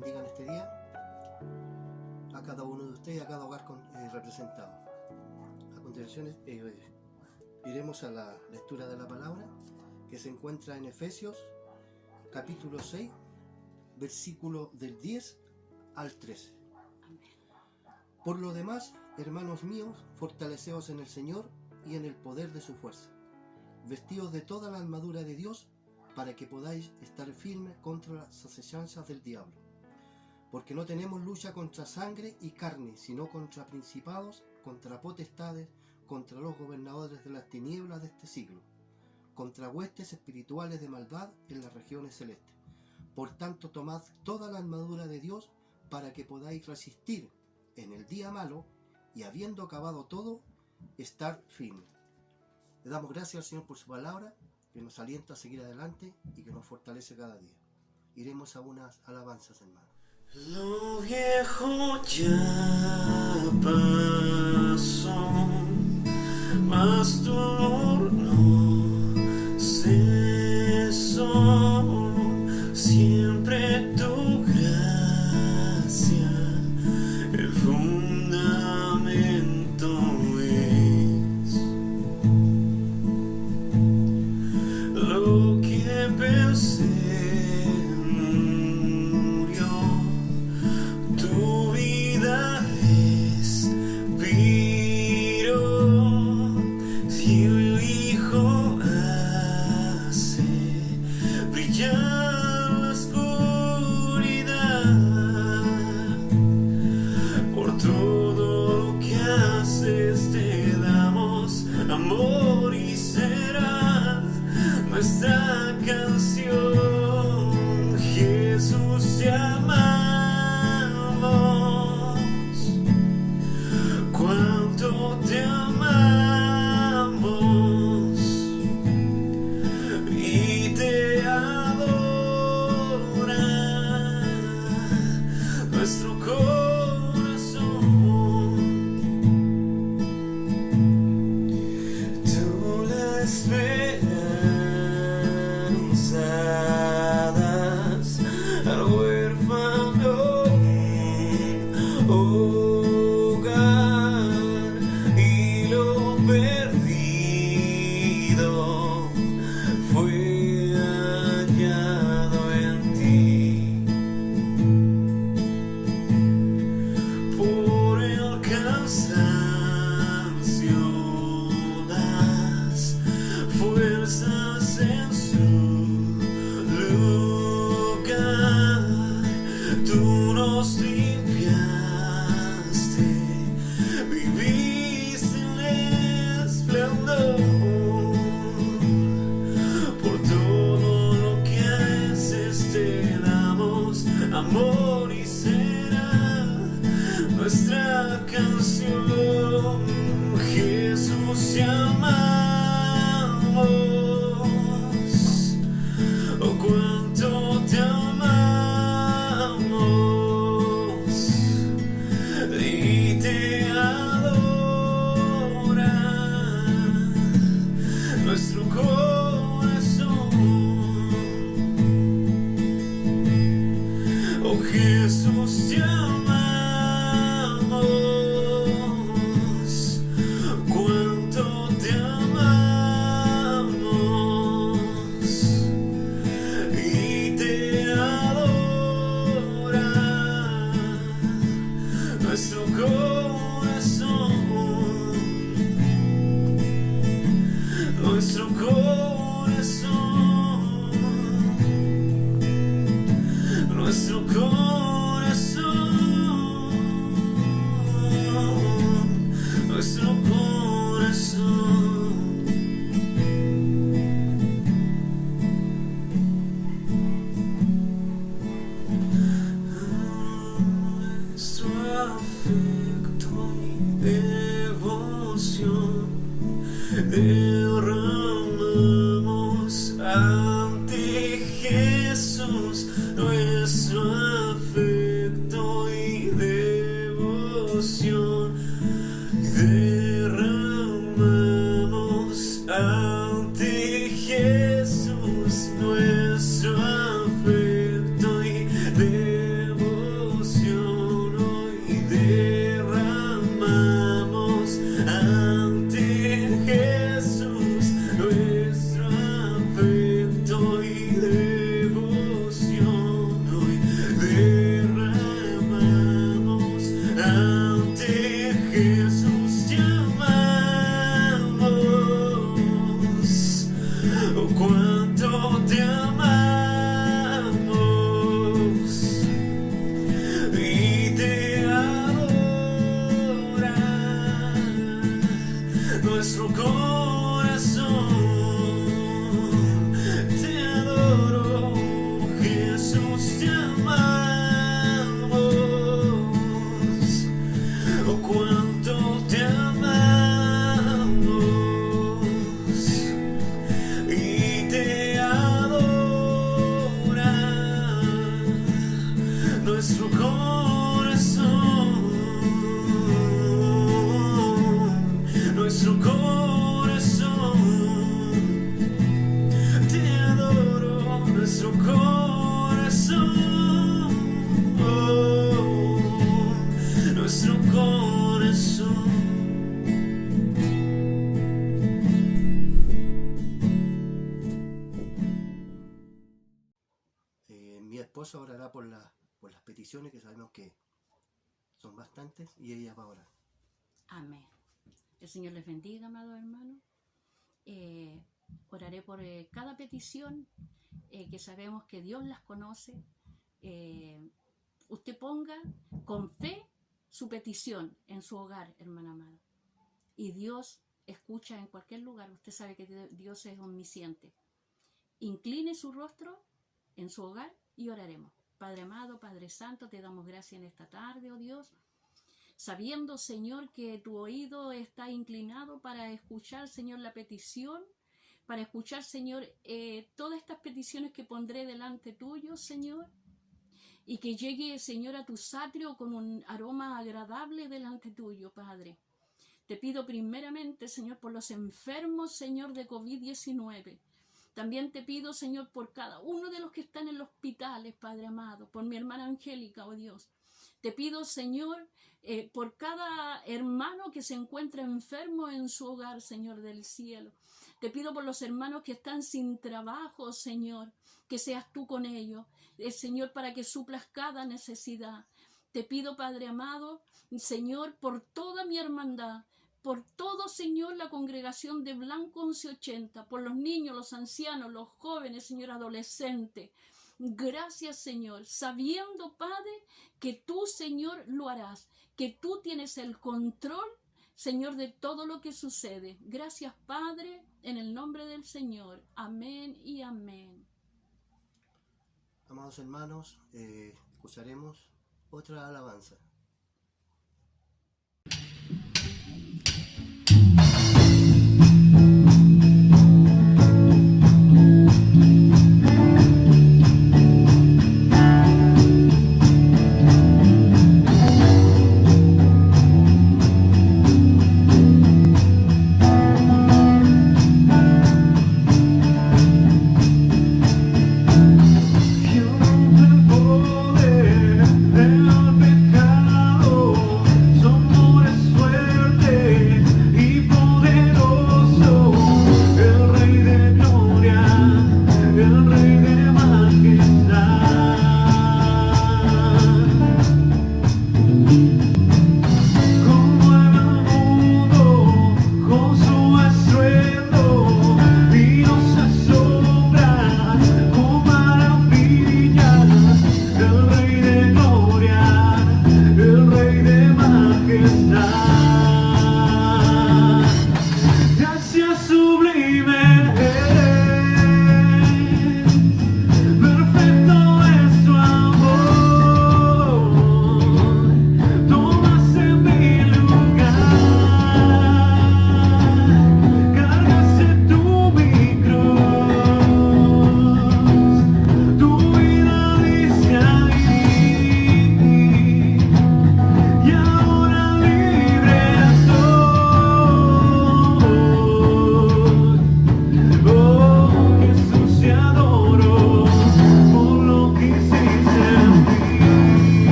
bendiga en este día a cada uno de ustedes, a cada hogar representado. A continuación iremos a la lectura de la palabra que se encuentra en Efesios capítulo 6, versículo del 10 al 13. Por lo demás, hermanos míos, fortaleceos en el Señor y en el poder de su fuerza, vestidos de toda la armadura de Dios, para que podáis estar firmes contra las acechanzas del diablo. Porque no tenemos lucha contra sangre y carne, sino contra principados, contra potestades, contra los gobernadores de las tinieblas de este siglo, contra huestes espirituales de maldad en las regiones celestes. Por tanto, tomad toda la armadura de Dios, para que podáis resistir en el día malo, y habiendo acabado todo, estar firmes. Le damos gracias al Señor por su palabra, que nos alienta a seguir adelante y que nos fortalece cada día. Iremos a unas alabanzas, hermano. Lo viejo ya pasó, mas tu amor no cesó. Siempre tu gracia, el fundamento es. Lo que pensé murió, tu vida respiró. Si el Hijo hace brillar la oscuridad, por todo lo que haces te damos amor y serás nuestra canción. Jesús, te amamos, cuánto te amamos y te adora nuestro corazón. Tú la esperanzadas al huérfano hogar, y lo perdido fue hallado en ti. Por el cansancio das fuerzas en su lugar. Tú nos limpiaste, viviste en esplendor. Por todo lo que haces te damos amor y será nuestra canción. Jesús, te amamos, oh cuánto te amamos y te adora nuestro corazón. Oh Jesús, te amamos, cuánto te amamos y te adora nuestro corazón. Nuestro corazón, nuestro corazón, nuestro corazón. Nuestro afecto y devoción derramamos ante Jesús. Nuestro afecto y devoción nuestro corazón, nuestro corazón, te adoro, nuestro corazón, nuestro corazón. Mi esposa orará por las peticiones, que sabemos que son bastantes, y ella va a orar. Amén. El Señor les bendiga, amados hermanos. Oraré por cada petición, que sabemos que Dios las conoce. Usted ponga con fe su petición en su hogar, hermana amada. Y Dios escucha en cualquier lugar. Usted sabe que Dios es omnisciente. Incline su rostro en su hogar y oraremos. Padre amado, Padre santo, te damos gracias en esta tarde, oh Dios, sabiendo, Señor, que tu oído está inclinado para escuchar, Señor, la petición, para escuchar, Señor, todas estas peticiones que pondré delante tuyo, Señor, y que llegue, Señor, a tu atrio con un aroma agradable delante tuyo, Padre. Te pido primeramente, Señor, por los enfermos, Señor, de COVID-19. También te pido, Señor, por cada uno de los que están en los hospitales, Padre amado, por mi hermana Angélica, oh Dios. Te pido, Señor, por cada hermano que se encuentra enfermo en su hogar, Señor del cielo. Te pido por los hermanos que están sin trabajo, Señor, que seas tú con ellos, Señor, para que suplas cada necesidad. Te pido, Padre amado, Señor, por toda mi hermandad, por todo, Señor, la congregación de Blanco 1180, por los niños, los ancianos, los jóvenes, Señor, adolescentes. Gracias, Señor, sabiendo, Padre, que tú, Señor, lo harás, que tú tienes el control, Señor, de todo lo que sucede. Gracias, Padre, en el nombre del Señor. Amén y amén. Amados hermanos, escucharemos otra alabanza. Poder del pecado.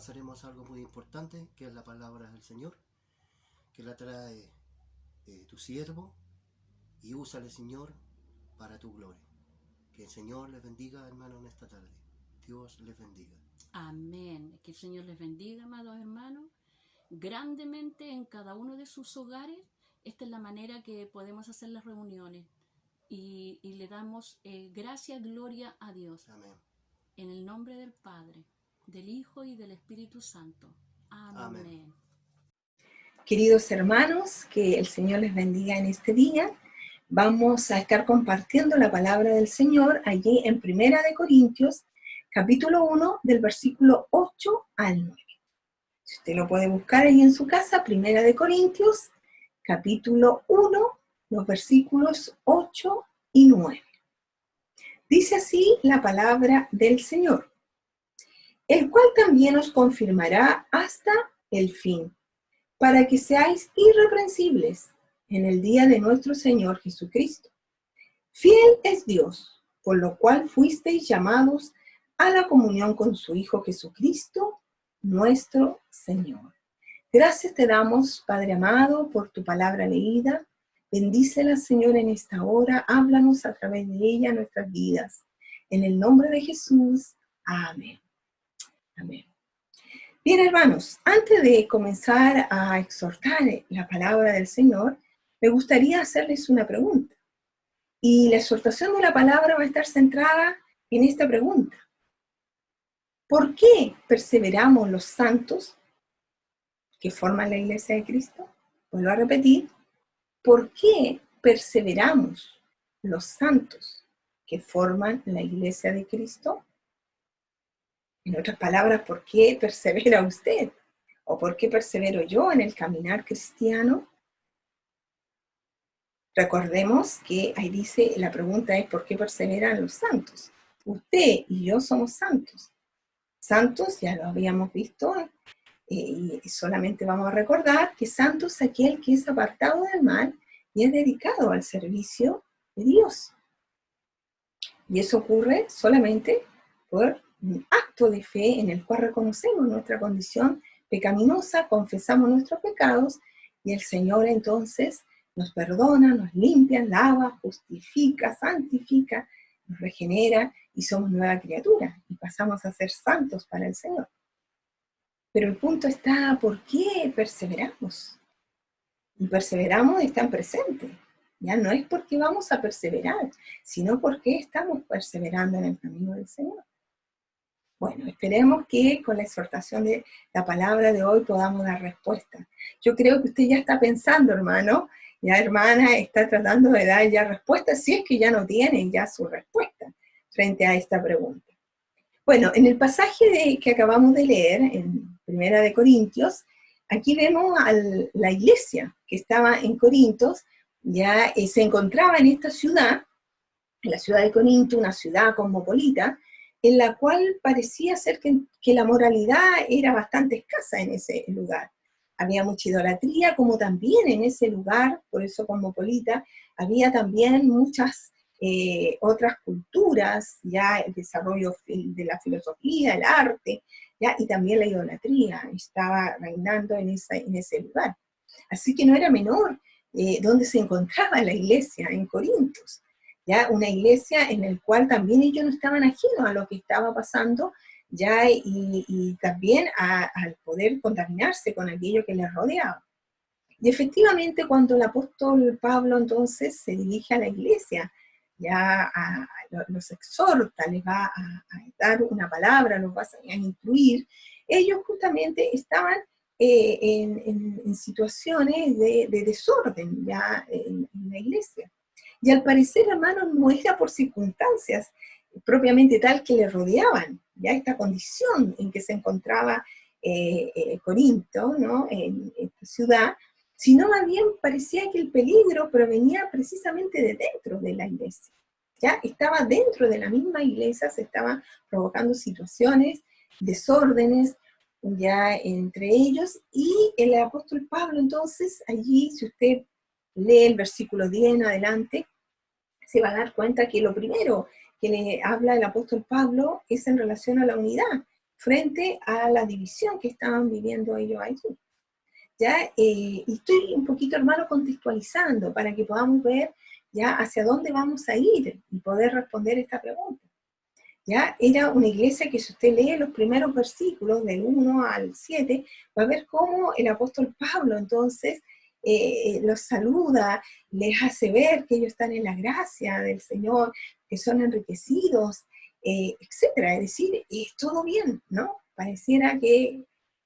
pasaremos a algo muy importante, que es la palabra del Señor, que la trae tu siervo, y úsale, Señor, para tu gloria. Que el Señor les bendiga, hermanos, en esta tarde. Dios les bendiga. Amén. Que el Señor les bendiga, amados hermanos, grandemente en cada uno de sus hogares. Esta es la manera que podemos hacer las reuniones. Y le damos gracias, gloria a Dios. Amén. En el nombre del Padre, del Hijo y del Espíritu Santo. Amén. Amén. Queridos hermanos, que el Señor les bendiga en este día. Vamos a estar compartiendo la palabra del Señor allí en 1 de Corintios, capítulo 1, del versículo 8 al 9. Si usted lo puede buscar ahí en su casa, 1 de Corintios, capítulo 1, los versículos 8 y 9. Dice así la palabra del Señor, el cual también os confirmará hasta el fin, para que seáis irreprensibles en el día de nuestro Señor Jesucristo. Fiel es Dios, por lo cual fuisteis llamados a la comunión con su Hijo Jesucristo, nuestro Señor. Gracias te damos, Padre amado, por tu palabra leída. Bendícela, Señor, en esta hora. Háblanos a través de ella en nuestras vidas. En el nombre de Jesús. Amén. Amén. Bien, hermanos, antes de comenzar a exhortar la palabra del Señor, me gustaría hacerles una pregunta. Y la exhortación de la palabra va a estar centrada en esta pregunta. ¿Por qué perseveramos los santos que forman la iglesia de Cristo? Vuelvo a repetir. ¿Por qué perseveramos los santos que forman la iglesia de Cristo? En otras palabras, ¿por qué persevera usted? ¿O por qué persevero yo en el caminar cristiano? Recordemos que ahí dice, la pregunta es ¿por qué perseveran los santos? Usted y yo somos santos. Santos, ya lo habíamos visto, y solamente vamos a recordar que santo es aquel que es apartado del mal y es dedicado al servicio de Dios. Y eso ocurre solamente por un acto de fe en el cual reconocemos nuestra condición pecaminosa, confesamos nuestros pecados y el Señor entonces nos perdona, nos limpia, lava, justifica, santifica, nos regenera y somos nueva criatura y pasamos a ser santos para el Señor. Pero el punto está, ¿por qué perseveramos? Y perseveramos está en presente. Ya no es porque vamos a perseverar, sino porque estamos perseverando en el camino del Señor. Bueno, esperemos que con la exhortación de la palabra de hoy podamos dar respuesta. Yo creo que usted ya está pensando, hermano, ya hermana, está tratando de dar ya respuesta, si es que ya no tiene ya su respuesta frente a esta pregunta. Bueno, en el pasaje que acabamos de leer, en 1 de Corintios, aquí vemos a la iglesia que estaba en Corintios, ya se encontraba en esta ciudad, en la ciudad de Corinto, una ciudad cosmopolita, en la cual parecía ser que la moralidad era bastante escasa en ese lugar. Había mucha idolatría, como también en ese lugar, por eso cosmopolita, había también muchas otras culturas, ya el desarrollo de la filosofía, el arte, ya, y también la idolatría estaba reinando en ese lugar. Así que no era menor donde se encontraba la iglesia en Corintios, ya una iglesia en la cual también ellos no estaban ajenos a lo que estaba pasando, ya, y también al poder contaminarse con aquello que les rodeaba. Y efectivamente cuando el apóstol Pablo entonces se dirige a la iglesia, ya los exhorta, les va a dar una palabra, los va a instruir, ellos justamente estaban en situaciones de desorden ya en la iglesia. Y al parecer, hermanos, no era por circunstancias propiamente tal que le rodeaban, ya esta condición en que se encontraba Corinto, ¿no? En esta ciudad, sino más bien parecía que el peligro provenía precisamente de dentro de la iglesia. Ya estaba dentro de la misma iglesia, se estaban provocando situaciones, desórdenes, ya entre ellos, y el apóstol Pablo entonces, allí, si usted lee el versículo 10 en adelante, se va a dar cuenta que lo primero que le habla el apóstol Pablo es en relación a la unidad. frente a la división que estaban viviendo ellos allí. ¿Ya? Y estoy un poquito, hermano, contextualizando para que podamos ver ya hacia dónde vamos a ir y poder responder esta pregunta. ¿Ya? Era una iglesia que, si usted lee los primeros versículos del 1 al 7, va a ver cómo el apóstol Pablo entonces los saluda, les hace ver que ellos están en la gracia del Señor, que son enriquecidos, etcétera. Es decir, todo bien, ¿no? Pareciera que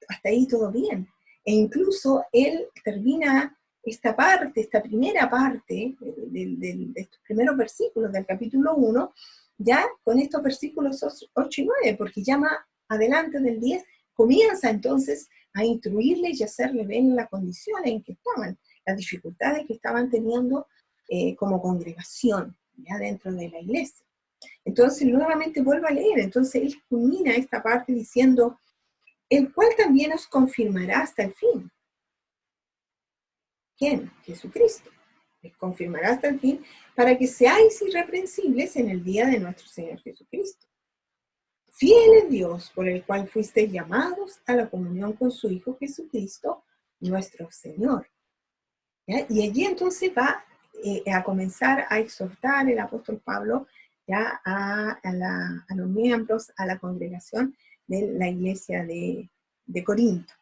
hasta ahí todo bien. E incluso él termina esta parte, esta primera parte de estos primeros versículos del capítulo 1, ya con estos versículos 8 y 9, porque ya más adelante del 10 comienza entonces a instruirles y hacerles ver la condición en que estaban, las dificultades que estaban teniendo como congregación, ya dentro de la iglesia. Entonces nuevamente vuelvo a leer, entonces él culmina esta parte diciendo, el cual también os confirmará hasta el fin. ¿Quién? Jesucristo. Les confirmará hasta el fin, para que seáis irreprensibles en el día de nuestro Señor Jesucristo. Fiel es Dios, por el cual fuisteis llamados a la comunión con su Hijo Jesucristo, nuestro Señor. ¿Ya? Y allí entonces va a comenzar a exhortar el apóstol Pablo ya a los miembros, a la congregación de la iglesia de Corinto.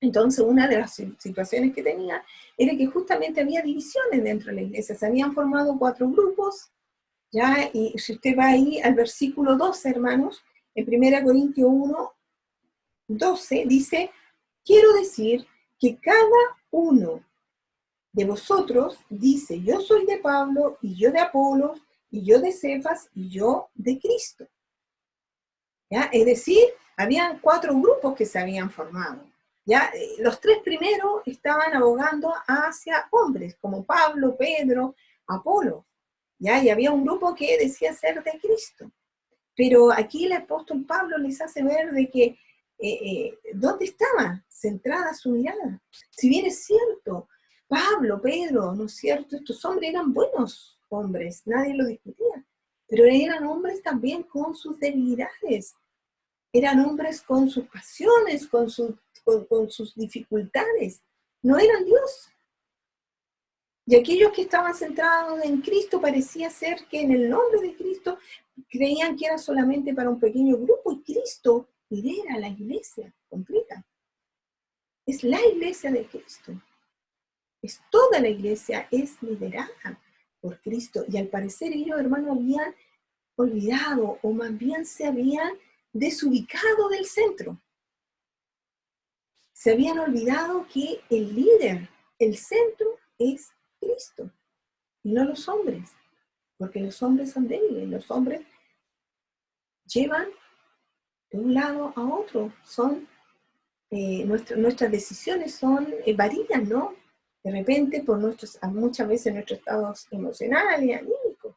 Entonces, una de las situaciones que tenía era que justamente había divisiones dentro de la iglesia. Se habían formado 4 grupos, ¿ya? Y si usted va ahí al versículo 12, hermanos, en 1 Corintios 1, 12, dice, quiero decir que cada uno de vosotros dice, yo soy de Pablo, y yo de Apolos, y yo de Cefas, y yo de Cristo. ¿Ya? Es decir, habían 4 grupos que se habían formado. ¿Ya? Los 3 primeros estaban abogando hacia hombres, como Pablo, Pedro, Apolo. ¿Ya? Y había un grupo que decía ser de Cristo. Pero aquí el apóstol Pablo les hace ver de que ¿dónde estaba centrada su mirada? Si bien es cierto, Pablo, Pedro, ¿no es cierto? Estos hombres eran buenos hombres, nadie lo discutía. Pero eran hombres también con sus debilidades. Eran hombres con sus pasiones, con sus dificultades. No eran Dios. Y aquellos que estaban centrados en Cristo parecía ser que en el nombre de Cristo creían que era solamente para un pequeño grupo, y Cristo lidera la iglesia completa. Es la iglesia de Cristo. Es toda la iglesia, es liderada por Cristo. Y al parecer ellos, hermanos, habían olvidado, o más bien se habían desubicado del centro. Se habían olvidado que el líder, el centro, es Cristo, y no los hombres, porque los hombres son débiles, los hombres llevan de un lado a otro, son nuestras decisiones son varían, ¿no? De repente por muchas veces nuestros estados emocionales y anímicos.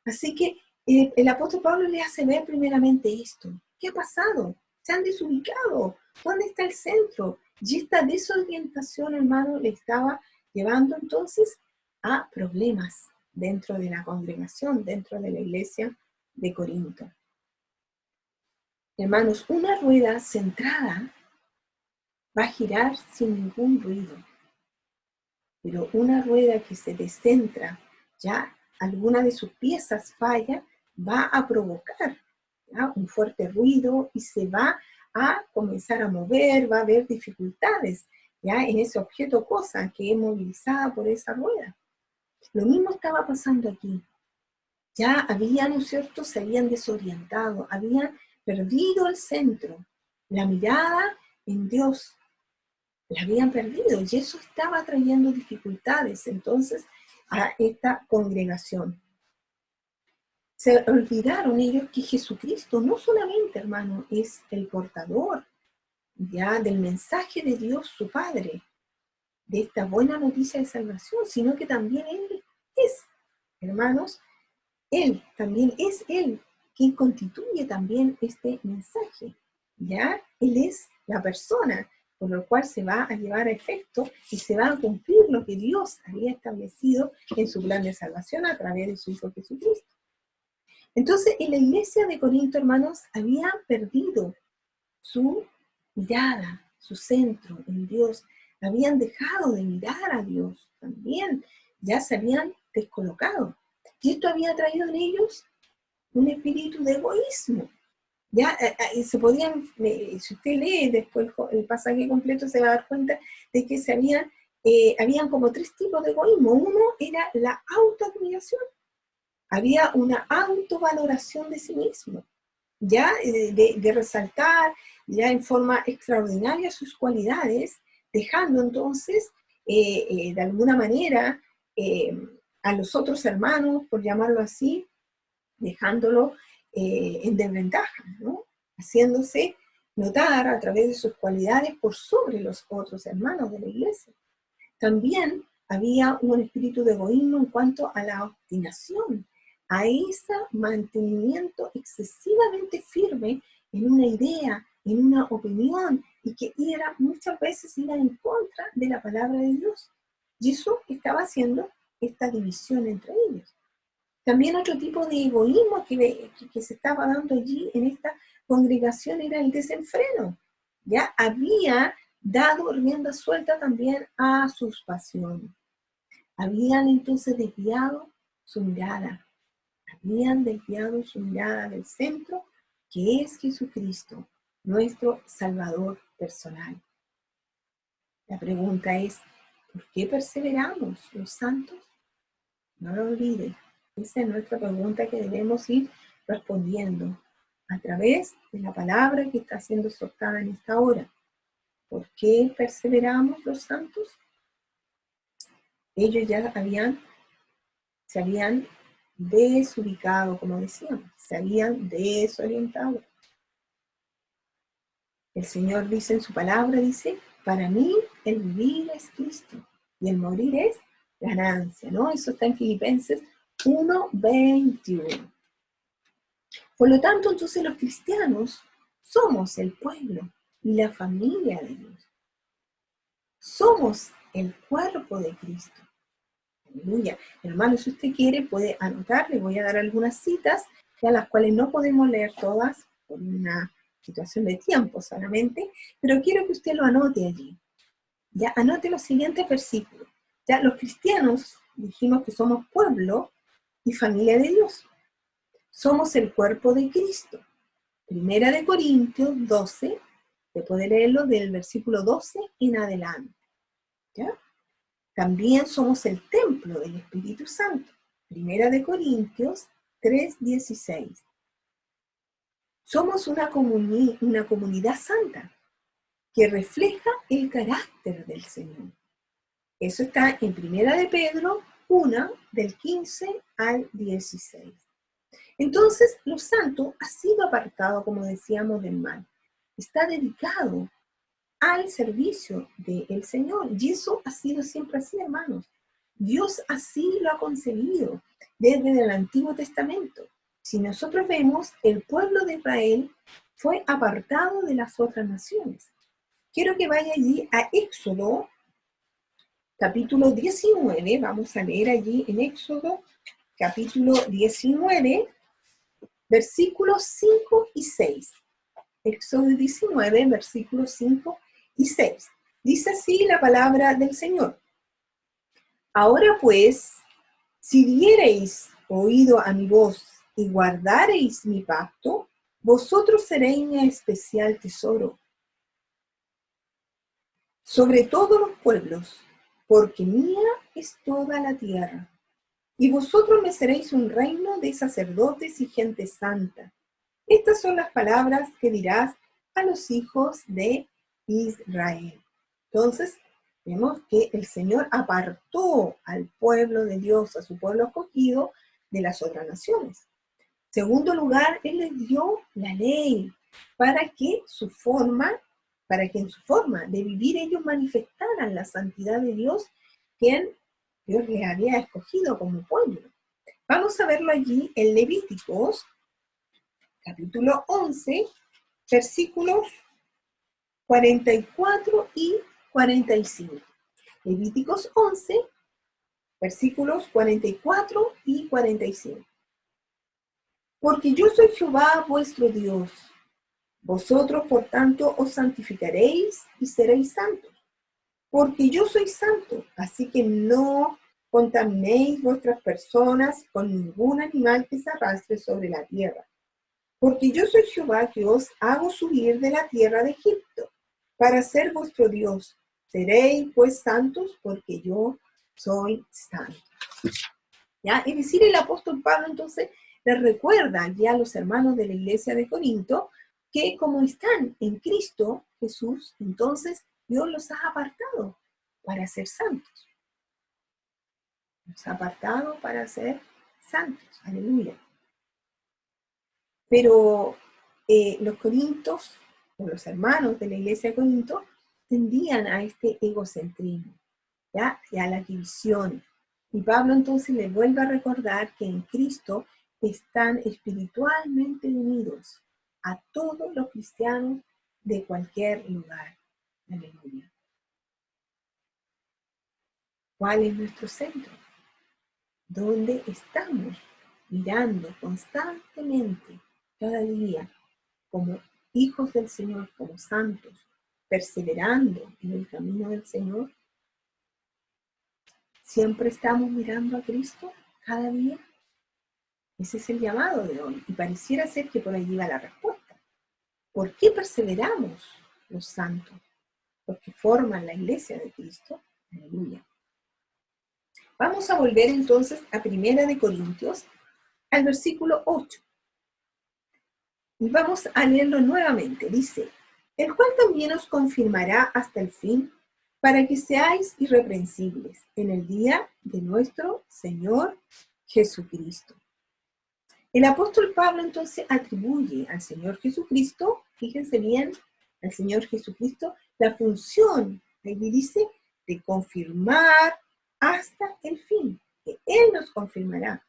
Así que el apóstol Pablo le hace ver primeramente esto. ¿Qué ha pasado? Se han desubicado. ¿Dónde está el centro? Y esta desorientación, hermano, le estaba llevando entonces a problemas dentro de la congregación, dentro de la iglesia de Corinto. Hermanos, una rueda centrada va a girar sin ningún ruido. Pero una rueda que se descentra, ya alguna de sus piezas falla, va a provocar, ¿ya?, un fuerte ruido, y se va a comenzar a mover, va a haber dificultades, ¿ya?, en ese objeto o cosa que es movilizada por esa rueda. Lo mismo estaba pasando aquí. Ya habían, ¿no es cierto?, se habían desorientado, habían perdido el centro, la mirada en Dios, la habían perdido, y eso estaba trayendo dificultades entonces a esta congregación. Se olvidaron ellos que Jesucristo no solamente, hermano, es el portador ya del mensaje de Dios su Padre, de esta buena noticia de salvación, sino que también Él es, hermanos, Él también es Él quien constituye también este mensaje, ¿ya? Él es la persona por lo cual se va a llevar a efecto y se va a cumplir lo que Dios había establecido en su plan de salvación a través de su Hijo Jesucristo. Entonces, en la iglesia de Corinto, hermanos, habían perdido su mirada, su centro en Dios. Habían dejado de mirar a Dios también, ya se habían descolocado. Y esto había traído en ellos un espíritu de egoísmo. Ya se podían, si usted lee después el pasaje completo, se va a dar cuenta de que habían como 3 tipos de egoísmo. Uno era la autoadmiración. Había una autovaloración de sí mismo, ya de resaltar ya en forma extraordinaria sus cualidades, dejando entonces de alguna manera a los otros hermanos, por llamarlo así, dejándolo en desventaja, ¿no? Haciéndose notar a través de sus cualidades por sobre los otros hermanos de la iglesia. También había un espíritu de egoísmo en cuanto a la obstinación, a ese mantenimiento excesivamente firme en una idea, en una opinión, y que muchas veces iba en contra de la palabra de Dios. Y eso estaba haciendo esta división entre ellos. También otro tipo de egoísmo que se estaba dando allí en esta congregación era el desenfreno. Ya había dado rienda suelta también a sus pasiones. Habían entonces desviado su mirada. Habían desviado su mirada del centro, que es Jesucristo, nuestro Salvador personal. La pregunta es, ¿por qué perseveramos los santos? No lo olvide. Esa es nuestra pregunta que debemos ir respondiendo a través de la palabra que está siendo soltada en esta hora. ¿Por qué perseveramos los santos? Ellos ya se habían desubicado, como decíamos, se habían desorientado. El Señor dice en su palabra, dice, para mí el vivir es Cristo y el morir es ganancia, ¿no? Eso está en Filipenses 1:21. Por lo tanto, entonces los cristianos somos el pueblo y la familia de Dios. Somos el cuerpo de Cristo. Aleluya. Hermano, si usted quiere, puede anotar, le voy a dar algunas citas, a las cuales no podemos leer todas por una situación de tiempo solamente, pero quiero que usted lo anote allí. Ya anote los siguientes versículos. Ya los cristianos dijimos que somos pueblo y familia de Dios. Somos el cuerpo de Cristo. 1 Corintios 12, se puede leerlo del versículo 12 en adelante. ¿Ya? También somos el templo del Espíritu Santo. 1 Corintios 3:16. Somos una comunidad santa que refleja el carácter del Señor. Eso está en 1 Pedro 1, del 15 al 16. Entonces, los santos ha sido apartado, como decíamos, del mal. Está dedicado al servicio del Señor. Y eso ha sido siempre así, hermanos. Dios así lo ha concebido desde el Antiguo Testamento. Si nosotros vemos, el pueblo de Israel fue apartado de las otras naciones. Quiero que vaya allí a Éxodo, capítulo 19. Vamos a leer allí en Éxodo, capítulo 19, versículos 5 y 6. Éxodo 19, versículos 5 y 6. Dice así la palabra del Señor. Ahora pues, si diereis oído a mi voz y guardareis mi pacto, vosotros seréis mi especial tesoro sobre todos los pueblos, porque mía es toda la tierra. Y vosotros me seréis un reino de sacerdotes y gente santa. Estas son las palabras que dirás a los hijos de Israel. Entonces, vemos que el Señor apartó al pueblo de Dios, a su pueblo escogido, de las otras naciones. Segundo lugar, Él les dio la ley para que en su forma de vivir ellos manifestaran la santidad de Dios, quien Dios les había escogido como pueblo. Vamos a verlo allí en Levíticos, capítulo 11, versículos 44 y 45. Levíticos 11, versículos 44 y 45. Porque yo soy Jehová vuestro Dios, Vosotros, por tanto, os santificaréis y seréis santos, porque yo soy santo, así que no contaminéis vuestras personas con ningún animal que se arrastre sobre la tierra. Porque yo soy Jehová que os hago subir de la tierra de Egipto, para ser vuestro Dios. Seréis pues santos, porque yo soy santo. ¿Ya? Es decir, el apóstol Pablo entonces les recuerda ya a los hermanos de la iglesia de Corinto que como están en Cristo Jesús, entonces Dios los ha apartado para ser santos. Los ha apartado para ser santos. Aleluya. Pero los corintios, o los hermanos de la iglesia de Corinto, tendían a este egocentrismo, ¿ya? Y a las divisiones. Y Pablo entonces les vuelve a recordar que en Cristo están espiritualmente unidos a todos los cristianos de cualquier lugar. Aleluya. ¿Cuál es nuestro centro? ¿Dónde estamos mirando constantemente, cada día, como hijos del Señor, como santos, perseverando en el camino del Señor? ¿Siempre estamos mirando a Cristo cada día? Ese es el llamado de hoy, y pareciera ser que por allí va la respuesta. ¿Por qué perseveramos los santos? Porque forman la iglesia de Cristo. Aleluya. Vamos a volver entonces a 1 de Corintios, al versículo 8. Y vamos a leerlo nuevamente. Dice, el cual también os confirmará hasta el fin, para que seáis irreprensibles en el día de nuestro Señor Jesucristo. El apóstol Pablo entonces atribuye al Señor Jesucristo, fíjense bien, al Señor Jesucristo, la función, ahí dice, de confirmar hasta el fin, que Él nos confirmará.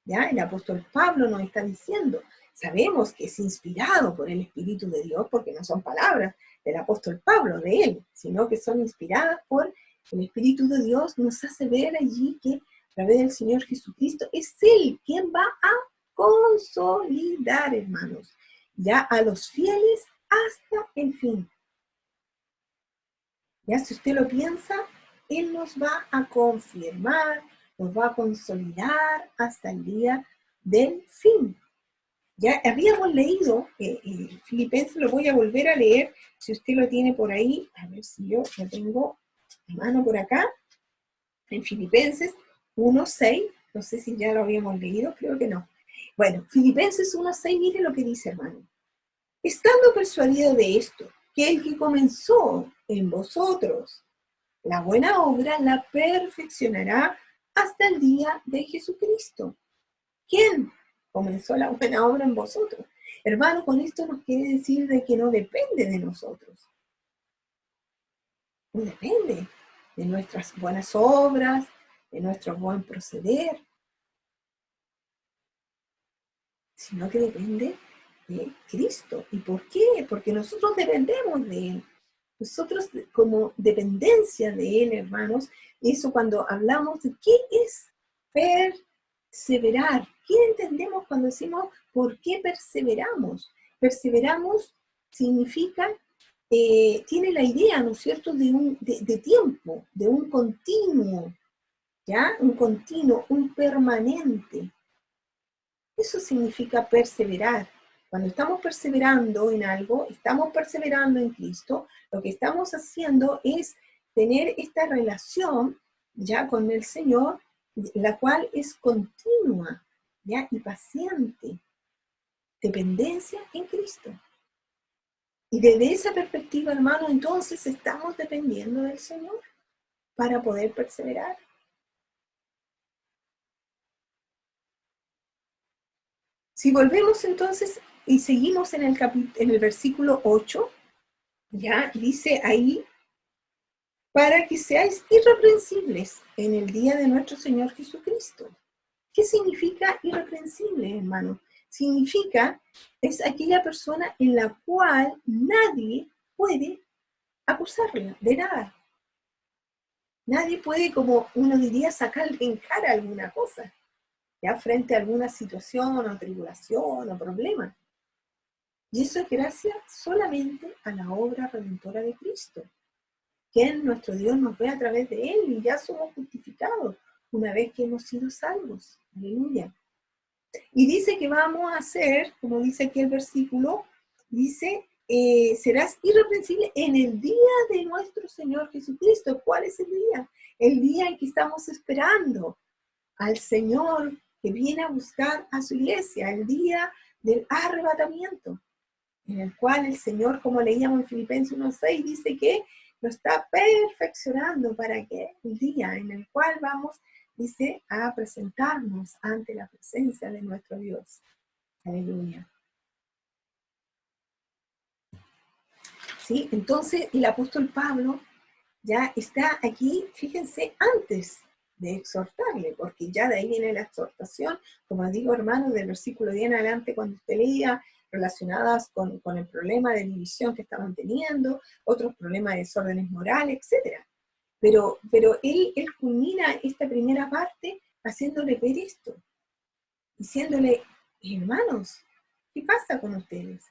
¿Ya? El apóstol Pablo nos está diciendo, sabemos que es inspirado por el Espíritu de Dios, porque no son palabras del apóstol Pablo, de él, sino que son inspiradas por el Espíritu de Dios, nos hace ver allí que a través del Señor Jesucristo es Él quien va a consolidar, hermanos, ya a los fieles hasta el fin. Ya si usted lo piensa, Él nos va a confirmar, nos va a consolidar hasta el día del fin. Ya habíamos leído, Filipenses, lo voy a volver a leer, si usted lo tiene por ahí, a ver si yo lo tengo a mano por acá, en Filipenses 1:6, no sé si ya lo habíamos leído, creo que no. Bueno, Filipenses 1:6, mire lo que dice, hermano. Estando persuadido de esto, que el que comenzó en vosotros la buena obra la perfeccionará hasta el día de Jesucristo. ¿Quién comenzó la buena obra en vosotros? Hermano, con esto nos quiere decir de que no depende de nosotros. No depende de nuestras buenas obras, de nuestro buen proceder, sino que depende de Cristo. ¿Y por qué? Porque nosotros dependemos de Él. Nosotros, como dependencia de Él, hermanos, eso cuando hablamos de qué es perseverar, ¿qué entendemos cuando decimos por qué perseveramos? Perseveramos significa, tiene la idea, ¿no es cierto?, de tiempo, de un continuo, ¿ya? Un continuo, un permanente. Eso significa perseverar. Cuando estamos perseverando en algo, estamos perseverando en Cristo, lo que estamos haciendo es tener esta relación ya con el Señor, la cual es continua, ya, y paciente. Dependencia en Cristo. Y desde esa perspectiva, hermano, entonces estamos dependiendo del Señor para poder perseverar. Si volvemos entonces y seguimos en el versículo 8, ya dice ahí, para que seáis irreprensibles en el día de nuestro Señor Jesucristo. ¿Qué significa irreprensible, hermano? Significa, es aquella persona en la cual nadie puede acusarla de nada. Nadie puede, como uno diría, sacarle en cara alguna cosa, ya frente a alguna situación o tribulación o problema. Y eso es gracias solamente a la obra redentora de Cristo, que nuestro Dios nos ve a través de Él y ya somos justificados una vez que hemos sido salvos. Aleluya. Y dice que vamos a ser, como dice aquí el versículo, dice, serás irreprensible en el día de nuestro Señor Jesucristo. ¿Cuál es el día? El día en que estamos esperando al Señor que viene a buscar a su iglesia, el día del arrebatamiento, en el cual el Señor, como leíamos en Filipenses 1:6, dice que lo está perfeccionando para que el día en el cual vamos, dice, a presentarnos ante la presencia de nuestro Dios. Aleluya. ¿Sí? Entonces el apóstol Pablo ya está aquí, fíjense, antes de exhortarle, porque ya de ahí viene la exhortación, como digo, hermanos, del versículo 10 en adelante, cuando usted leía, relacionadas con el problema de división que estaban teniendo, otros problemas de desórdenes morales, etc. Pero él culmina esta primera parte haciéndole ver esto, diciéndole, hermanos, ¿qué pasa con ustedes?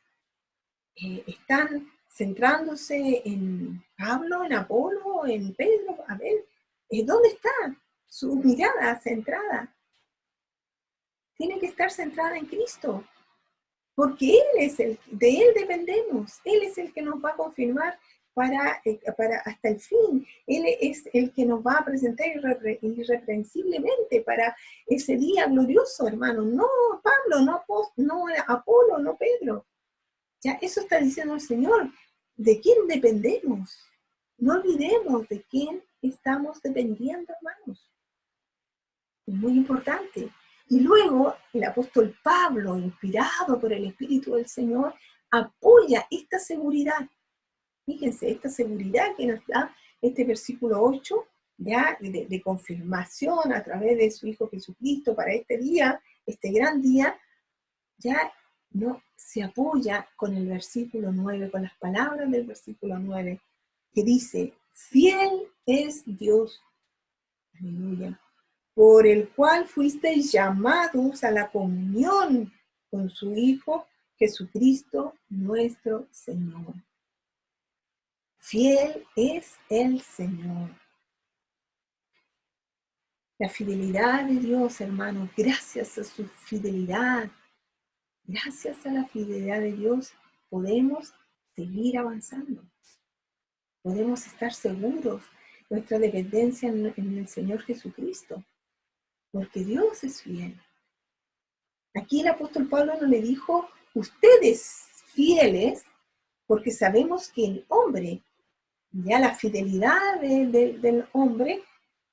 ¿Están centrándose en Pablo, en Apolo, en Pedro? A ver, ¿dónde está su mirada centrada? Tiene que estar centrada en Cristo, porque de Él dependemos, Él es el que nos va a confirmar para hasta el fin, Él es el que nos va a presentar irreprensiblemente para ese día glorioso, hermano. No Pablo, no Apolo, no Pedro. Ya eso está diciendo el Señor. ¿De quién dependemos? No olvidemos de quién estamos dependiendo, hermanos. Es muy importante. Y luego el apóstol Pablo, inspirado por el Espíritu del Señor, apoya esta seguridad. Fíjense, esta seguridad que nos da este versículo 8, ya de confirmación a través de su Hijo Jesucristo para este día, este gran día, ya no se apoya con el versículo 9, con las palabras del versículo 9, que dice, fiel es Dios, aleluya, por el cual fuisteis llamados a la comunión con su Hijo Jesucristo nuestro Señor. Fiel es el Señor. La fidelidad de Dios, hermanos, gracias a su fidelidad, gracias a la fidelidad de Dios, podemos seguir avanzando. Podemos estar seguros de nuestra dependencia en el Señor Jesucristo, porque Dios es fiel. Aquí el apóstol Pablo no le dijo, ustedes fieles, porque sabemos que el hombre, ya la fidelidad del hombre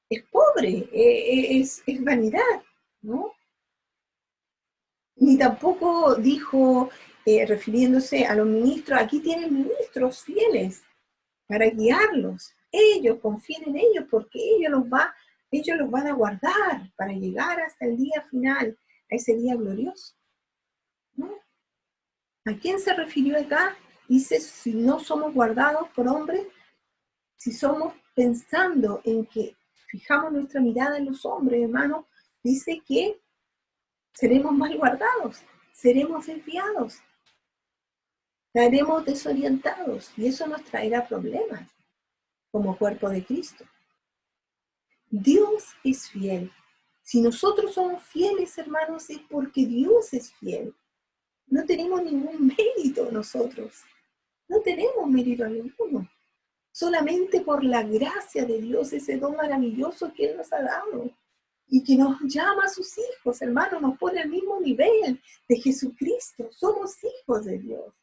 es pobre, es vanidad, ¿no? Ni tampoco dijo, refiriéndose a los ministros, aquí tienen ministros fieles para guiarlos. Ellos confíen en ellos porque ellos los van a guardar para llegar hasta el día final, a ese día glorioso, ¿no? ¿A quién se refirió acá? Dice, si no somos guardados por hombres, si somos pensando en que fijamos nuestra mirada en los hombres, hermano, dice que seremos mal guardados, seremos desviados, estaremos desorientados y eso nos traerá problemas como cuerpo de Cristo. Dios es fiel. Si nosotros somos fieles, hermanos, es porque Dios es fiel. No tenemos ningún mérito nosotros. No tenemos mérito alguno. Solamente por la gracia de Dios, ese don maravilloso que Él nos ha dado. Y que nos llama a sus hijos, hermanos, nos pone al mismo nivel de Jesucristo. Somos hijos de Dios.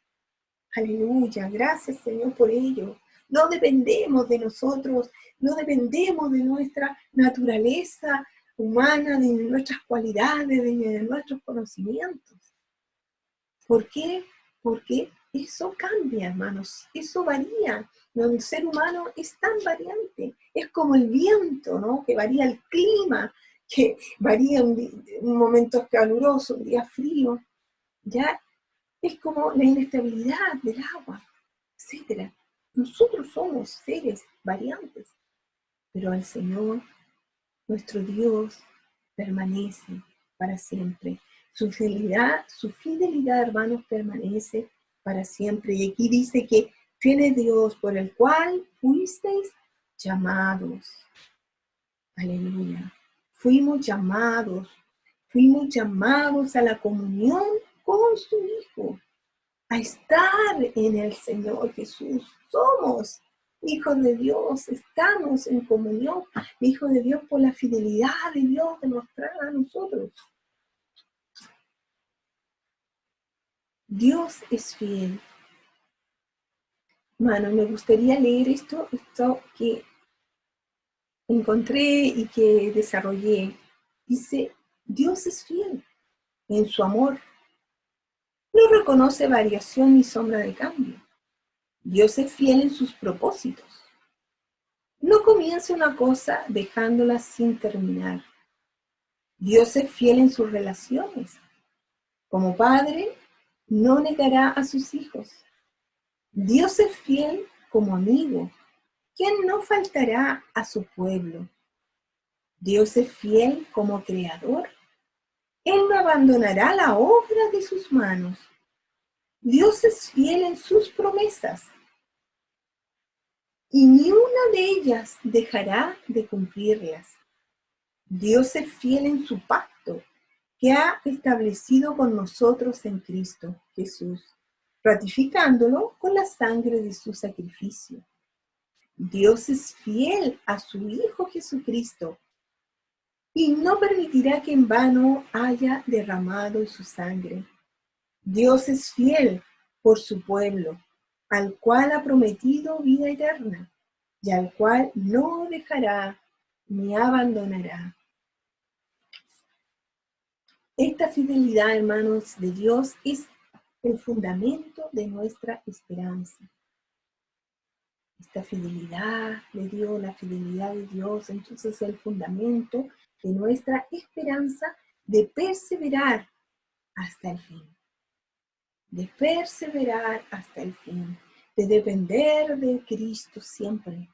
Aleluya, gracias Señor por ello. No dependemos de nosotros, no dependemos de nuestra naturaleza humana, de nuestras cualidades, de nuestros conocimientos. ¿Por qué? Porque eso cambia, hermanos, eso varía. El ser humano es tan variante, es como el viento, ¿no? Que varía el clima, que varía un momento caluroso, un día frío, ya es como la inestabilidad del agua, etc. Nosotros somos seres variantes, pero el Señor, nuestro Dios, permanece para siempre. Su fidelidad, hermanos, permanece para siempre. Y aquí dice que fiel es Dios por el cual fuisteis llamados. Aleluya. Fuimos llamados a la comunión con su Hijo, a estar en el Señor Jesús. Somos hijos de Dios, estamos en comunión, hijos de Dios, por la fidelidad de Dios demostrada a nosotros. Dios es fiel. Hermano, me gustaría leer esto que encontré y que desarrollé. Dice, Dios es fiel en su amor. No reconoce variación ni sombra de cambio. Dios es fiel en sus propósitos. No comienza una cosa dejándola sin terminar. Dios es fiel en sus relaciones. Como padre, no negará a sus hijos. Dios es fiel como amigo. ¿Quién no faltará a su pueblo? Dios es fiel como creador. Él no abandonará la obra de sus manos. Dios es fiel en sus promesas, y ni una de ellas dejará de cumplirlas. Dios es fiel en su pacto que ha establecido con nosotros en Cristo Jesús, ratificándolo con la sangre de su sacrificio. Dios es fiel a su Hijo Jesucristo y no permitirá que en vano haya derramado su sangre. Dios es fiel por su pueblo, al cual ha prometido vida eterna, y al cual no dejará ni abandonará. Esta fidelidad, hermanos, de Dios es el fundamento de nuestra esperanza. Esta fidelidad de Dios, la fidelidad de Dios, entonces es el fundamento de nuestra esperanza de perseverar hasta el fin. De perseverar hasta el fin, de depender de Cristo siempre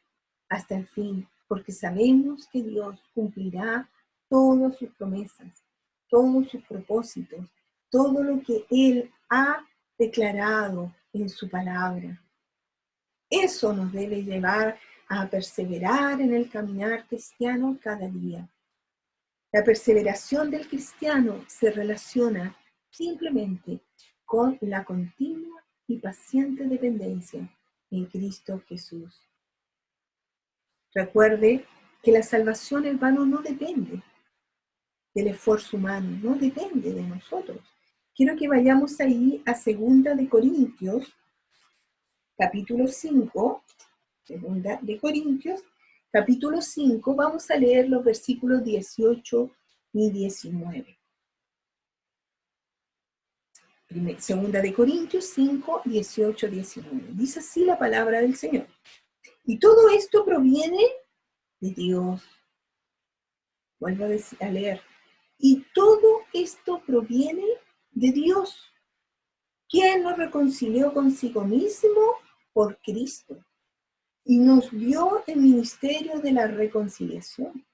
hasta el fin, porque sabemos que Dios cumplirá todas sus promesas, todos sus propósitos, todo lo que Él ha declarado en su palabra. Eso nos debe llevar a perseverar en el caminar cristiano cada día. La perseveración del cristiano se relaciona simplemente con la continua y paciente dependencia en Cristo Jesús. Recuerde que la salvación, hermano, no depende del esfuerzo humano, no depende de nosotros. Quiero que vayamos ahí a 2 de Corintios, capítulo 5, 2 de Corintios, capítulo 5, vamos a leer los versículos 18 y 19. Segunda de Corintios 5, 18, 19. Dice así la palabra del Señor. Y todo esto proviene de Dios. Vuelvo a leer. Y todo esto proviene de Dios, quien nos reconcilió consigo mismo por Cristo y nos dio el ministerio de la reconciliación.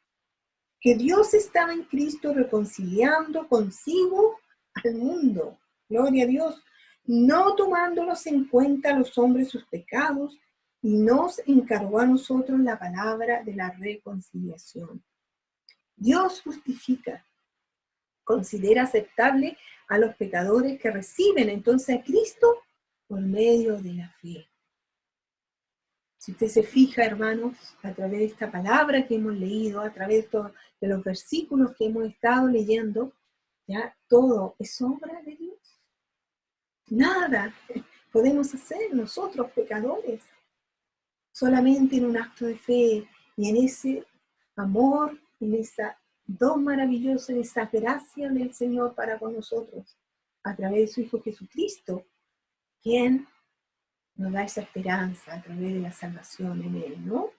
Que Dios estaba en Cristo reconciliando consigo al mundo. Gloria a Dios, no tomándolos en cuenta a los hombres sus pecados, y nos encargó a nosotros la palabra de la reconciliación. Dios justifica, considera aceptable a los pecadores que reciben entonces a Cristo por medio de la fe. Si usted se fija, hermanos, a través de esta palabra que hemos leído, a través de los versículos que hemos estado leyendo, ya todo es obra de Dios. Nada podemos hacer nosotros, pecadores, solamente en un acto de fe y en ese amor, en esa don maravilloso, en esa gracia del Señor para con nosotros, a través de su Hijo Jesucristo, quien nos da esa esperanza a través de la salvación en Él, ¿no?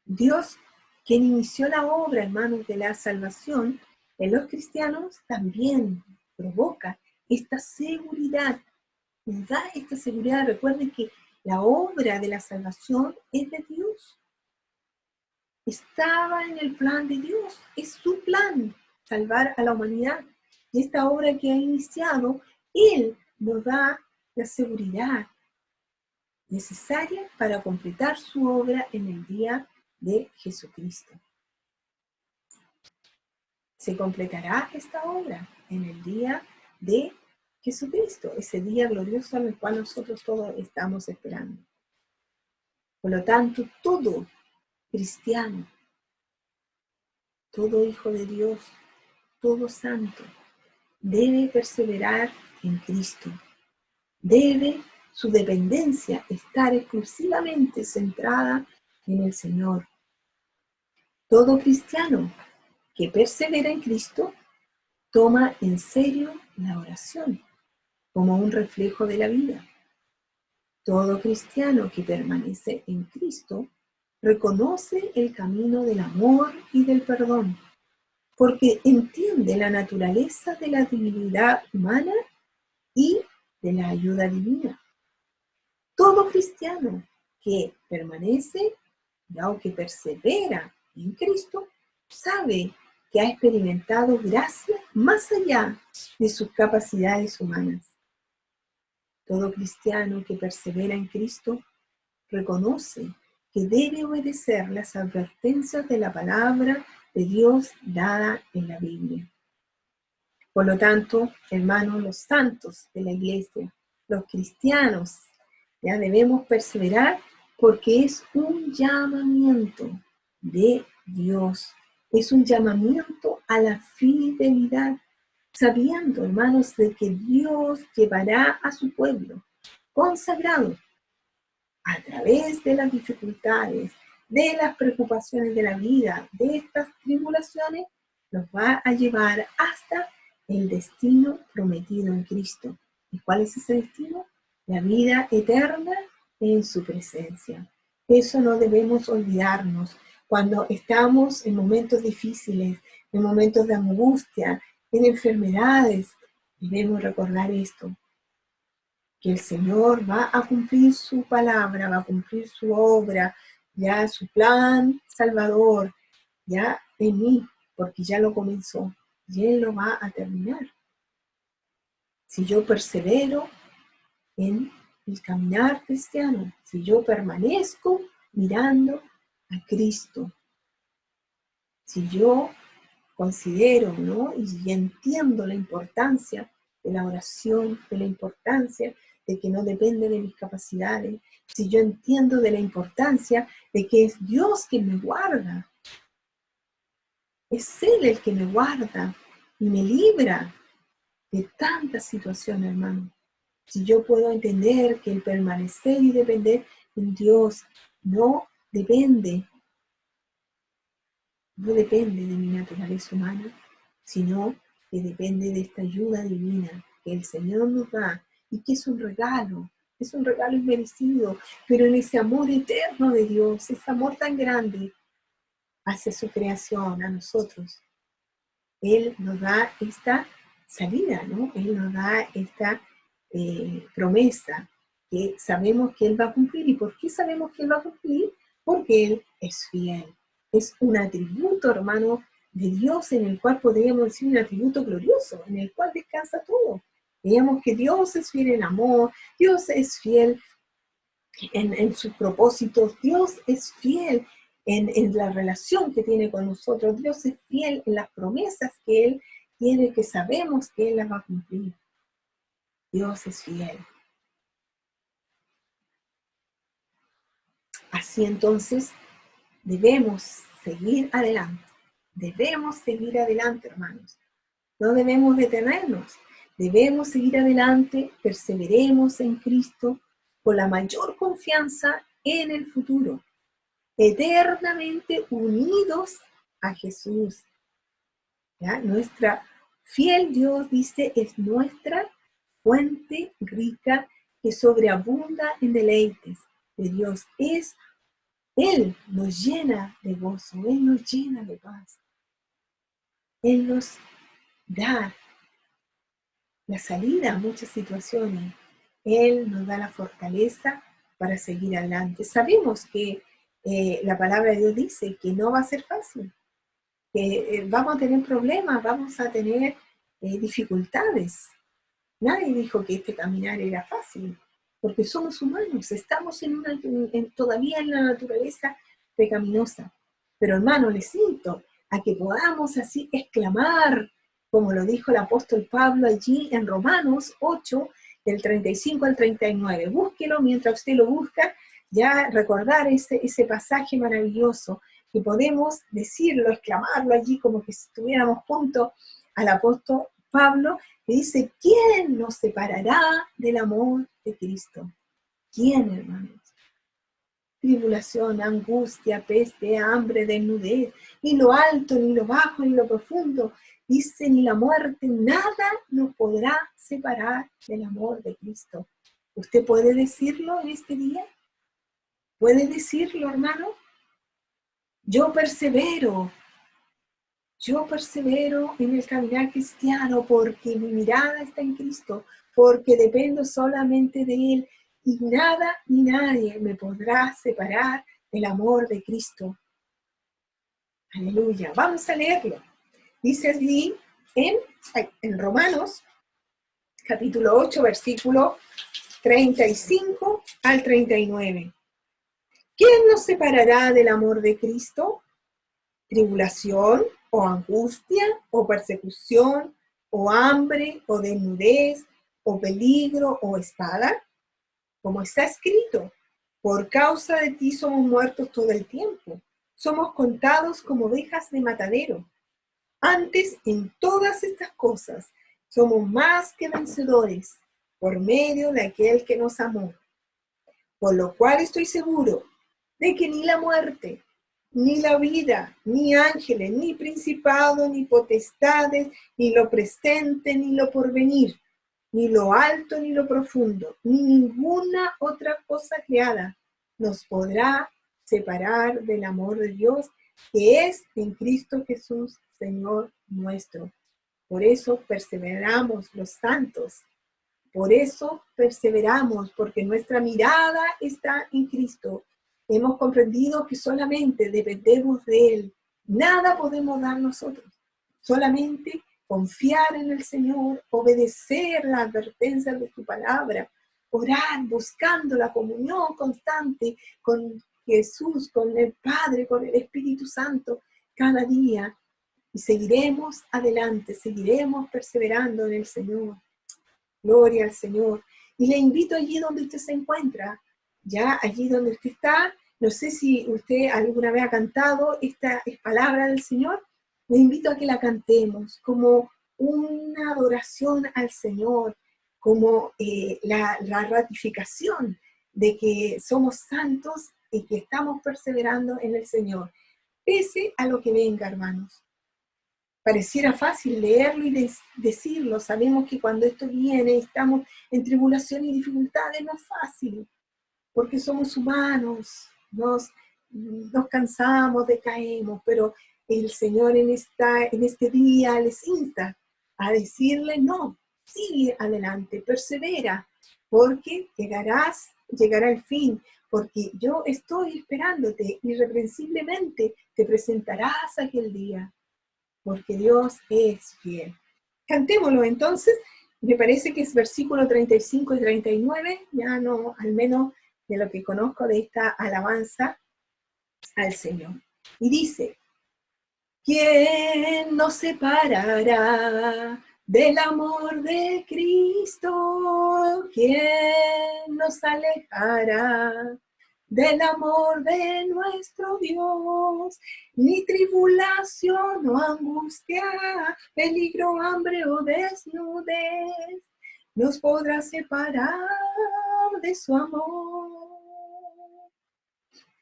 Dios, quien inició la obra, hermanos, de la salvación en los cristianos, también provoca esta seguridad, nos da esta seguridad. Recuerden que la obra de la salvación es de Dios. Estaba en el plan de Dios, es su plan, salvar a la humanidad. Y esta obra que ha iniciado, Él nos da la seguridad necesaria para completar su obra en el día de Jesucristo. Se completará esta obra en el día de Jesucristo, ese día glorioso al cual nosotros todos estamos esperando. Por lo tanto, todo cristiano, todo hijo de Dios, todo santo, debe perseverar en Cristo. Debe su dependencia estar exclusivamente centrada en el Señor. Todo cristiano que persevera en Cristo toma en serio la oración como un reflejo de la vida. Todo cristiano que permanece en Cristo reconoce el camino del amor y del perdón, porque entiende la naturaleza de la divinidad humana y de la ayuda divina. Todo cristiano que permanece o que persevera en Cristo sabe que ha experimentado gracia más allá de sus capacidades humanas. Todo cristiano que persevera en Cristo reconoce que debe obedecer las advertencias de la palabra de Dios dada en la Biblia. Por lo tanto, hermanos, los santos de la iglesia, los cristianos, ya debemos perseverar porque es un llamamiento de Dios. Es un llamamiento a la fidelidad, sabiendo, hermanos, de que Dios llevará a su pueblo consagrado a través de las dificultades, de las preocupaciones de la vida, de estas tribulaciones, nos va a llevar hasta el destino prometido en Cristo. ¿Y cuál es ese destino? La vida eterna en su presencia. Eso no debemos olvidarnos. Cuando estamos en momentos difíciles, en momentos de angustia, en enfermedades, debemos recordar esto, que el Señor va a cumplir su palabra, va a cumplir su obra, ya su plan salvador, ya en mí, porque ya lo comenzó, y Él lo va a terminar. Si yo persevero en el caminar cristiano, si yo permanezco mirando a Cristo, si yo considero, ¿no? Y entiendo la importancia de la oración, de la importancia de que no depende de mis capacidades, si yo entiendo de la importancia de que es Dios quien me guarda, es Él el que me guarda y me libra de tantas situaciones, hermano. Si yo puedo entender que el permanecer y depender en Dios no depende de mi naturaleza humana, sino que depende de esta ayuda divina que el Señor nos da y que es un regalo inmerecido, pero en ese amor eterno de Dios, ese amor tan grande hacia su creación, a nosotros, Él nos da esta salida, ¿no? Él nos da esta promesa que sabemos que Él va a cumplir. ¿Y por qué sabemos que Él va a cumplir? Porque Él es fiel. Es un atributo, hermano, de Dios en el cual podríamos decir un atributo glorioso, en el cual descansa todo. Veíamos que Dios es fiel en amor, Dios es fiel en sus propósitos, Dios es fiel en la relación que tiene con nosotros, Dios es fiel en las promesas que Él tiene, que sabemos que Él las va a cumplir. Dios es fiel. Así entonces, debemos seguir adelante. Debemos seguir adelante, hermanos. No debemos detenernos. Debemos seguir adelante, perseveremos en Cristo con la mayor confianza en el futuro, eternamente unidos a Jesús. ¿Ya? Nuestra fiel Dios, dice, es nuestra fuente rica que sobreabunda en deleites de Dios. Él nos llena de gozo, Él nos llena de paz. Él nos da la salida a muchas situaciones. Él nos da la fortaleza para seguir adelante. Sabemos que la palabra de Dios dice que no va a ser fácil, que vamos a tener problemas, vamos a tener dificultades, Nadie dijo que este caminar era fácil, porque somos humanos, estamos todavía en la naturaleza pecaminosa. Pero hermano, les invito a que podamos así exclamar, como lo dijo el apóstol Pablo allí en Romanos 8, del 35 al 39. Búsquelo mientras usted lo busca, ya recordar ese pasaje maravilloso, que podemos decirlo, exclamarlo allí como que estuviéramos junto al apóstol Pablo, que dice: ¿quién nos separará del amor de Cristo? ¿Quién, hermanos? Tribulación, angustia, peste, hambre, desnudez, ni lo alto, ni lo bajo, ni lo profundo, dice, ni la muerte, nada nos podrá separar del amor de Cristo. ¿Usted puede decirlo en este día? ¿Puede decirlo, hermano? Yo persevero en el caminar cristiano porque mi mirada está en Cristo, porque dependo solamente de Él, y nada ni nadie me podrá separar del amor de Cristo. Aleluya. Vamos a leerlo. Dice allí en Romanos, capítulo 8, versículo 35 al 39. ¿Quién nos separará del amor de Cristo? ¿Tribulación, o angustia, o persecución, o hambre, o desnudez, o peligro, o espada? Como está escrito, por causa de ti somos muertos todo el tiempo, somos contados como ovejas de matadero. Antes, en todas estas cosas, somos más que vencedores, por medio de aquel que nos amó. Por lo cual estoy seguro de que ni la muerte, ni la vida, ni ángeles, ni principados, ni potestades, ni lo presente, ni lo porvenir, ni lo alto, ni lo profundo, ni ninguna otra cosa creada nos podrá separar del amor de Dios que es en Cristo Jesús, Señor nuestro. Por eso perseveramos los santos. Por eso perseveramos, porque nuestra mirada está en Cristo. Hemos comprendido que solamente dependemos de Él. Nada podemos dar nosotros. Solamente confiar en el Señor, obedecer las advertencias de su palabra, orar, buscando la comunión constante con Jesús, con el Padre, con el Espíritu Santo, cada día. Y seguiremos adelante, seguiremos perseverando en el Señor. Gloria al Señor. Y le invito allí donde usted se encuentra, ya allí donde usted está. No sé si usted alguna vez ha cantado esta palabra del Señor. Le invito a que la cantemos como una adoración al Señor, como la ratificación de que somos santos y que estamos perseverando en el Señor, pese a lo que venga, hermanos. Pareciera fácil leerlo y decirlo. Sabemos que cuando esto viene, estamos en tribulación y dificultades, no es fácil, porque somos humanos, nos cansamos, decaemos, pero el Señor en este día les insta a decirle: no, sigue adelante, persevera, porque llegará el fin, porque yo estoy esperándote, irreprensiblemente te presentarás aquel día, porque Dios es fiel. Cantémoslo entonces, me parece que es versículo 35 y 39, ya no, al menos de lo que conozco de esta alabanza al Señor. Y dice: ¿quién nos separará del amor de Cristo? ¿Quién nos alejará del amor de nuestro Dios? Ni tribulación o angustia, peligro, hambre o desnudez nos podrá separar de su amor.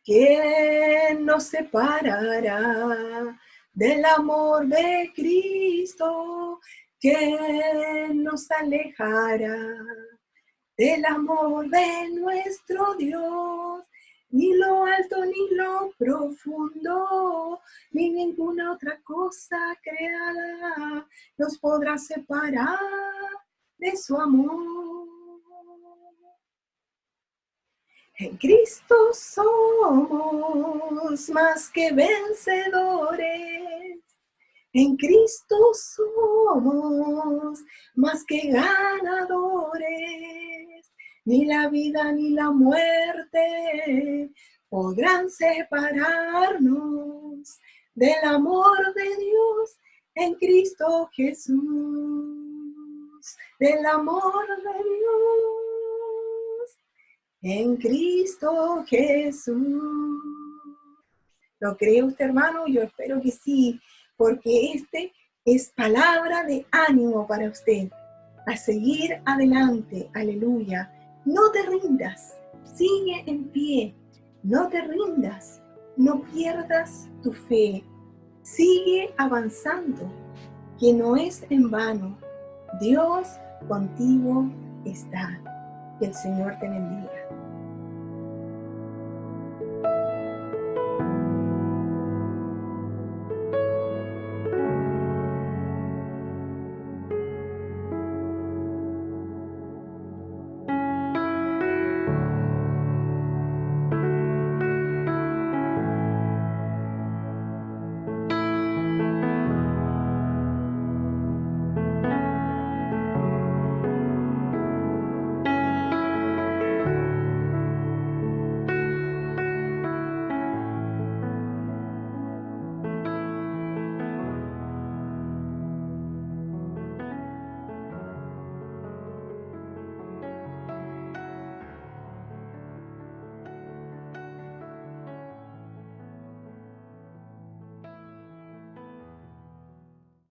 ¿Quién nos separará del amor de Cristo? ¿Quién nos alejará del amor de nuestro Dios? Ni lo alto, ni lo profundo, ni ninguna otra cosa creada nos podrá separar de su amor. En Cristo somos más que vencedores, En Cristo somos más que ganadores. Ni la vida ni la muerte podrán separarnos del amor de Dios en Cristo Jesús. Del amor de Dios en Cristo Jesús. ¿Lo cree usted, hermano? Yo espero que sí, porque este es palabra de ánimo para usted, a seguir adelante, aleluya. No te rindas, sigue en pie, no te rindas, no pierdas tu fe, sigue avanzando, que no es en vano, Dios contigo está. Que el Señor te bendiga.